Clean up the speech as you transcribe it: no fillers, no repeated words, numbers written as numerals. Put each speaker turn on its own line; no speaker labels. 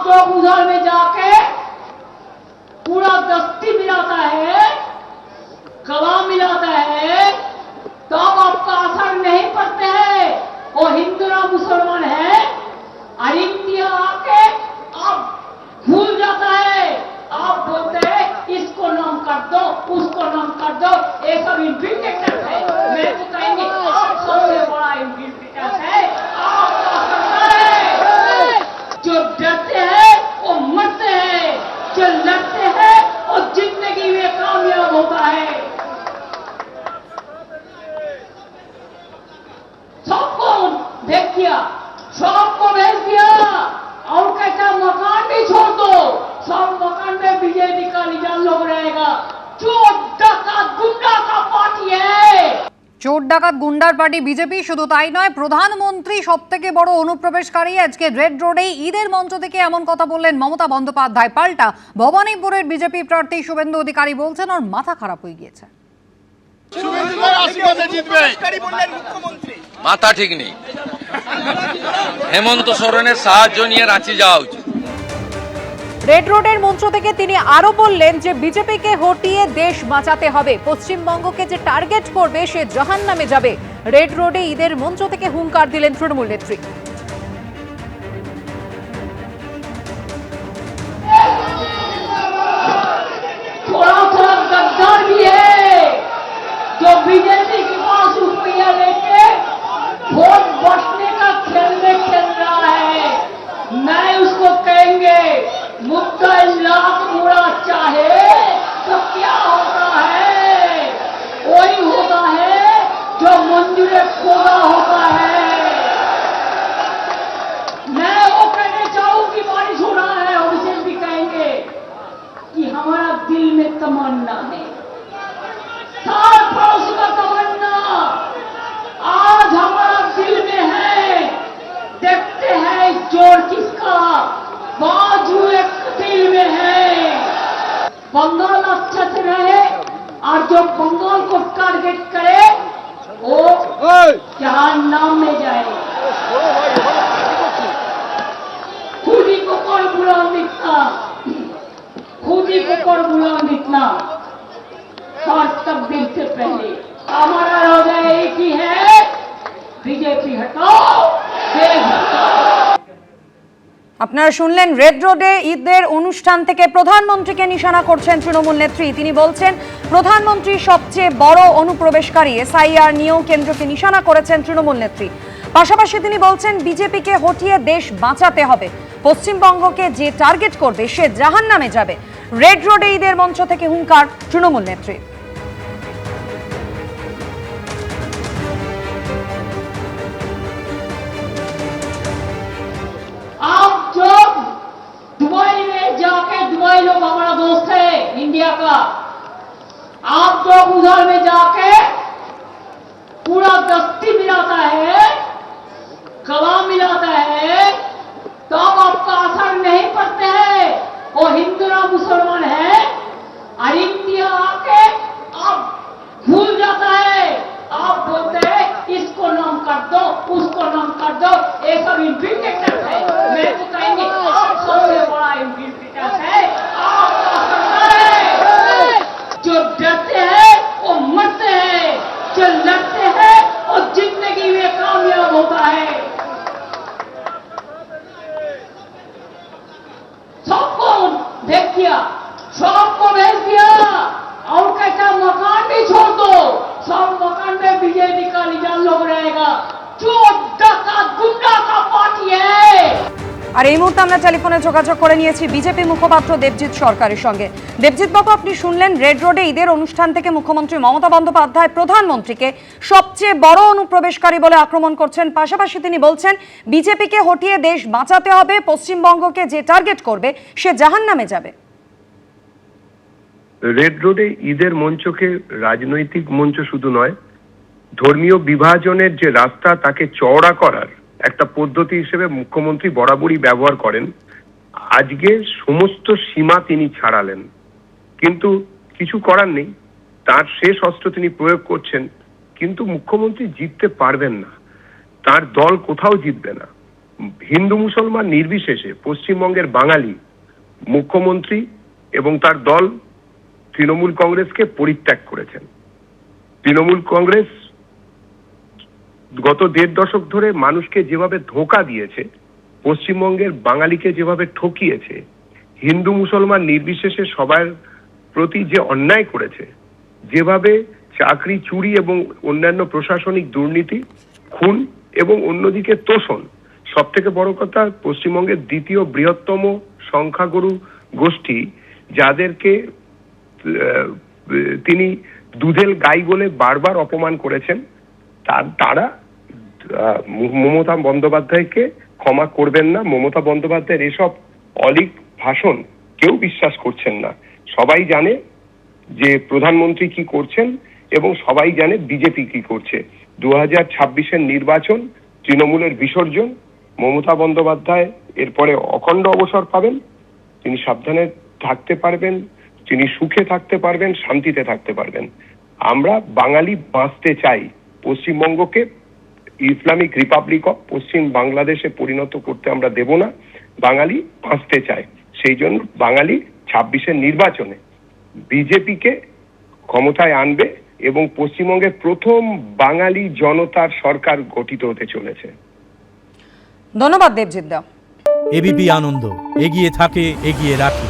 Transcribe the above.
लोग उधर में जाके पूरा दस्ती मिलाता है, गला मिलाता है, तो आपका असर नहीं पड़ते हैं। वो हिंदू ना मुसलमान है, और इंडिया आके आप भूल जाता है। आप बोलते हैं इसको नाम कर दो, उसको नाम कर दो, ये सब इन्फिल्ट्रेटर है। मैं तो कहेंगे आप सबसे बड़ा इन्फिल्ट्रेटर है। आपका सरकार है। जो डरते हैं वो मरते हैं, जो लड़ते हैं वो जिंदगी में कामयाब होता है। सबको भेज दिया, सबको भेज दिया, और कहता मकान भी छोड़ दो, सब मकान में बीजेपी का निजाम लोग रहेगा। चोर डाकत गुंडा का पार्टी है।
চোর ডাকাত গুন্ডার পার্টি বিজেপি। শুধু তাই নয়, প্রধানমন্ত্রী সবথেকে বড় অনুপ্রবেশকারী। আজকে রেড রোডে ঈদের মঞ্চ থেকে এমন কথা বললেন মমতা বন্দ্যোপাধ্যায়। পাল্টা ভবানীপুরের বিজেপি প্রার্থী শুভেন্দু অধিকারী বলছেন ওর মাথা খারাপ হয়ে গিয়েছে।
মাথা ঠিক নেই, হেমন্ত সোরেনের সাহায্য নিয়ে রাঁচি যাওয়া উচিত।
রেড রোডের মঞ্চ থেকে তিনি আরো বললেন যে বিজেপিকে হটিয়ে দেশ বাঁচাতে হবে, পশ্চিমবঙ্গকে যে টার্গেট করবে সে জাহান্নামে যাবে। রেড রোডে ঈদের মঞ্চ থেকে হুঙ্কার দিলেন তৃণমূল নেত্রী।
थोड़ा थोड़ा गद्दार भी है जो बीजेपी के पास रुपया लेके वोट बचने का खेल में खेल रहा है। मैं उसको कहेंगे मुद्दा लाख बुरा चाहे तो क्या होता है, वही होता है जो मंजूर खोदा होता है। मैं वो कहने चाहूं कि बारिश हो रहा है, और इसे भी कहेंगे कि हमारा दिल में तमन्ना है, साल पड़ोस का तमन्ना आज हमारा दिल में है। देखते हैं जोर किसका, बाजू एक दिल में है। बंगाल अच्छा से रहे, और जो बंगाल को टारगेट करे वो जहान्नाम में जाए। खुद ही को कोई बुरा दिखता, खुद ही को कोई बुरा दिखना, और तब्दील से पहले हमारा रोजा एक ही है, बीजेपी हटाओ, देश हटाओ।
আপনারা শুনলেন রেড রোডে ঈদের অনুষ্ঠান থেকে প্রধানমন্ত্রীকে নিশানা করছেন তৃণমূল নেত্রী। তিনি বলছেন প্রধানমন্ত্রী সবচেয়ে বড় অনুপ্রবেশকারী। এসআইআর নিয়েও কেন্দ্রকে নিশানা করেছেন তৃণমূল নেত্রী। পাশাপাশি তিনি বলছেন বিজেপিকে হটিয়ে দেশ বাঁচাতে হবে, পশ্চিমবঙ্গকে যে টার্গেট করবে সে জাহান্নামে যাবে। রেড রোডে ঈদের মঞ্চ থেকে হুঙ্কার তৃণমূল নেত্রী।
आप जो दुबई में जाके, दुबई लोग हमारा दोस्त है इंडिया का, आप लोग उधर में जाके पूरा दस्ती मिलाता है, गला मिलाता है, तो आपका असर नहीं पड़ते हैं। वो हिंदू ना मुसलमान है, और इंडिया आके आप भूल जाता है। आप बोलते हैं इसको नाम कर दो, उसको नाम कर दो, ये सब इन्फिल्ट्रेटर है। मैं तो कहेंगे आप सबसे बड़ा इन्फिल्ट्रेटर है। आपका सरकार है। जो डरते हैं वो मरते हैं, जो लड़ते हैं वो जिंदगी में कामयाब होता है। सबको भेज दिया, सबको भेज दिया, और कहता मकान भी छोड़ दो, सब मकान में बीजेपी का निजाम लोग रहेगा। चोर डाकत गुंडा का पार्टी है।
আর এই মুহূর্তে আমরা টেলিফোনে যোগাযোগ করে নিয়েছি বিজেপি মুখপাত্র দেবজিৎ সরকারের সঙ্গে। দেবজিৎ বাবু, আপনি শুনলেন রেড রোডে ঈদের অনুষ্ঠান থেকে মুখ্যমন্ত্রী মমতা বন্দ্যোপাধ্যায় প্রধানমন্ত্রীকে সবচেয়ে বড় অনুপ্রবেশকারী বলে আক্রমণ করছেন। পাশাপাশি তিনি বলছেন বিজেপিকে হটিয়ে দেশ বাঁচাতে হবে, পশ্চিমবঙ্গকে যে টার্গেট করবে সে জাহান্নামে যাবে।
রেড রোডে ঈদের মঞ্চকে রাজনৈতিক মঞ্চ শুধু নয়, ধর্মীয় বিভাজনের যে রাস্তা তাকে চওড়া করার একটা পদ্ধতি হিসেবে মুখ্যমন্ত্রী বরাবরই ব্যবহার করেন। আজকে সমস্ত সীমা তিনি ছাড়ালেন, কিন্তু কিছু করার নেই, তার শেষ অস্ত্র তিনি প্রয়োগ করছেন। কিন্তু মুখ্যমন্ত্রী জিততে পারবেন না, তার দল কোথাও জিতবে না। হিন্দু মুসলমান নির্বিশেষে পশ্চিমবঙ্গের বাঙালি মুখ্যমন্ত্রী এবং তার দল তৃণমূল কংগ্রেসকে পরিত্যাগ করেছেন। তৃণমূল কংগ্রেস গত 1.5 দশক ধরে মানুষকে যেভাবে ধোঁকা দিয়েছে, পশ্চিমবঙ্গের বাঙালিকে যেভাবে ঠকিয়েছে, হিন্দু মুসলমান নির্বিশেষে সবার প্রতি যে অন্যায় করেছে, যেভাবে চাকরি চুরি এবং অন্যান্য প্রশাসনিক দুর্নীতি, খুন এবং অন্যদিকে তোষণ, সব থেকে বড় কথা পশ্চিমবঙ্গের দ্বিতীয় বৃহত্তম সংখ্যাগুরু গোষ্ঠী যাদেরকে তিনি দুধেল গাই বলে বারবার অপমান করেছেন, তারা মমতা বন্দ্যোপাধ্যায়কে ক্ষমা করবেন না। মমতা বন্দ্যোপাধ্যায়ের এসব অলীক ভাষণ কেউ বিশ্বাস করছেন না। সবাই জানে যে প্রধানমন্ত্রী কি করছেন এবং সবাই জানে বিজেপি কি করছে। 2026-এর নির্বাচন তৃণমূলের বিসর্জন। মমতা বন্দ্যোপাধ্যায় এরপরে অখণ্ড অবসর পাবেন, তিনি সাবধানে থাকতে পারবেন, তিনি সুখে থাকতে পারবেন, শান্তিতে থাকতে পারবেন। আমরা বাঙালি বাঁচতে চাই, পশ্চিমবঙ্গকে ইসলামিক রিপাবলিক অফ পশ্চিম বাংলাদেশে পরিণত করতে আমরা দেব না। বাঙালি বাঁচতে চায়, সেই জন্য বাঙালি 26-এর নির্বাচনে বিজেপিকে ক্ষমতায় আনবে এবং পশ্চিমবঙ্গের প্রথম বাঙালি জনতার সরকার গঠিত হতে চলেছে।
ধন্যবাদ দেবজিৎ দা।
এবিপি আনন্দ, এগিয়ে থাকে, এগিয়ে রাখে।